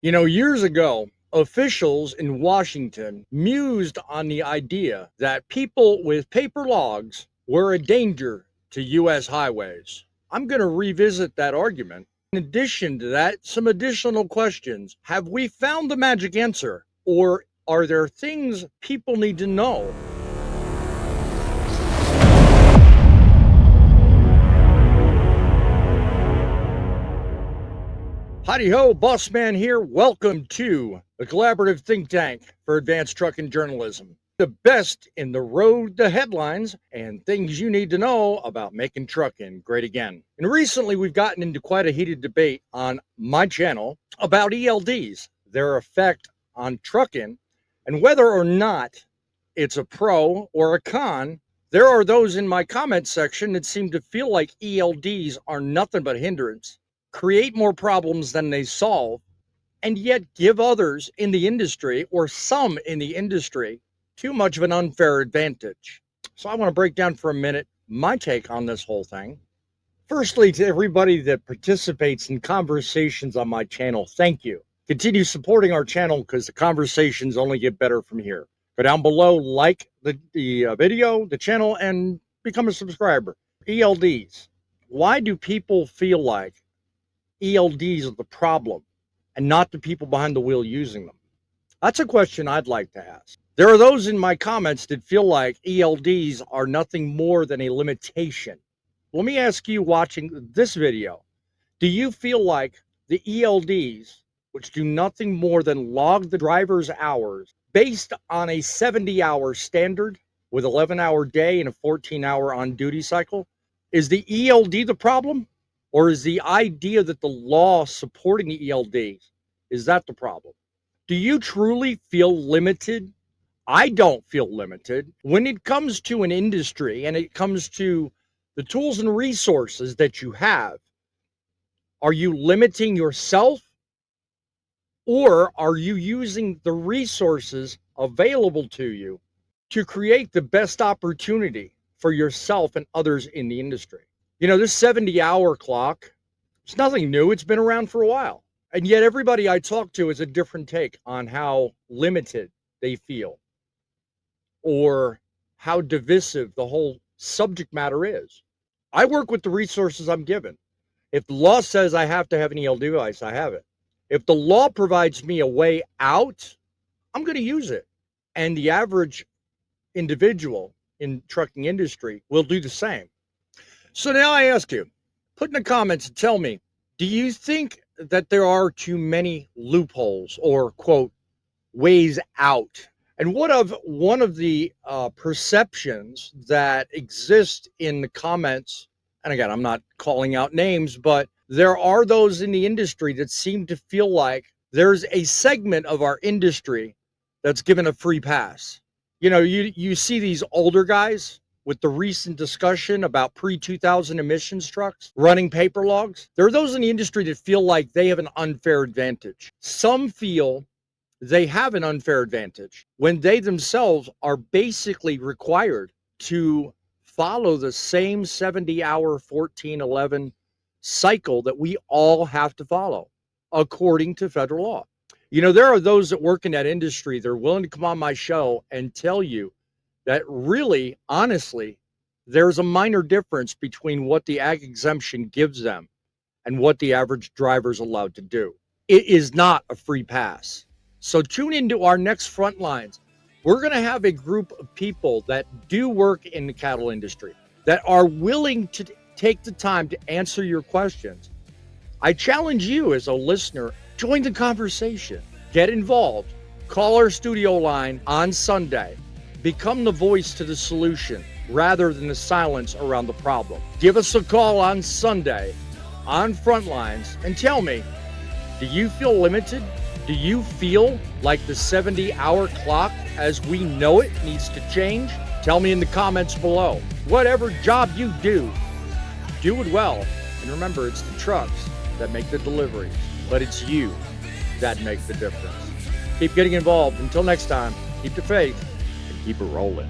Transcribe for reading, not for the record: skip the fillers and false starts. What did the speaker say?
Years ago, officials in Washington mused on the idea that people with paper logs were a danger to U.S. highways. I'm going to revisit that argument. In addition to that, some additional questions. Have we found the magic answer, or are there things people need to know? Howdy ho, Boss Man here. Welcome to the collaborative think tank for advanced trucking journalism. The best in the road to headlines and things you need to know about making trucking great again. And recently we've gotten into quite a heated debate on my channel about ELDs, their effect on trucking, and whether or not it's a pro or a con. There are those in my comment section that seem to feel like ELDs are nothing but hindrance, create more problems than they solve, and yet give others in the industry, or some in the industry, too much of an unfair advantage. So I want to break down for a minute my take on this whole thing. Firstly, to everybody that participates in conversations on my channel, thank you. Continue supporting our channel because the conversations only get better from here. Go down below, like the video, the channel, and become a subscriber. ELDs. Why do people feel like ELDs are the problem and not the people behind the wheel using them? That's a question I'd like to ask. There are those in my comments that feel like ELDs are nothing more than a limitation. Let me ask you, watching this video, do you feel like the ELDs, which do nothing more than log the driver's hours based on a 70-hour standard with 11-hour day and a 14-hour on-duty cycle, is the ELD the problem? Or is the idea that the law supporting the ELDs, is that the problem? Do you truly feel limited? I don't feel limited. When it comes to an industry and it comes to the tools and resources that you have, are you limiting yourself? Or are you using the resources available to you to create the best opportunity for yourself and others in the industry? This 70-hour clock, it's nothing new. It's been around for a while. And yet everybody I talk to has a different take on how limited they feel or how divisive the whole subject matter is. I work with the resources I'm given. If the law says I have to have an ELD device, I have it. If the law provides me a way out, I'm going to use it. And the average individual in trucking industry will do the same. So now I ask you, put in the comments and tell me, do you think that there are too many loopholes or, quote, ways out? And what of one of the perceptions that exist in the comments, and again, I'm not calling out names, but there are those in the industry that seem to feel like there's a segment of our industry that's given a free pass. You see these older guys with the recent discussion about pre-2000 emissions trucks running paper logs. There are those in the industry that feel like they have an unfair advantage. Some feel they have an unfair advantage when they themselves are basically required to follow the same 70-hour 1411 cycle that we all have to follow according to federal law. There are those that work in that industry. They're willing to come on my show and tell you that really, honestly, there's a minor difference between what the ag exemption gives them and what the average driver is allowed to do. It is not a free pass. So tune into our next front lines. We're going to have a group of people that do work in the cattle industry that are willing to take the time to answer your questions. I challenge you as a listener, join the conversation, get involved, call our studio line on Sunday. Become the voice to the solution rather than the silence around the problem. Give us a call on Sunday on Frontlines and tell me, do you feel limited? Do you feel like the 70-hour clock as we know it needs to change? Tell me in the comments below. Whatever job you do it well. And remember, it's the trucks that make the deliveries, but it's you that make the difference. Keep getting involved. Until next time, keep the faith. Keep it rolling.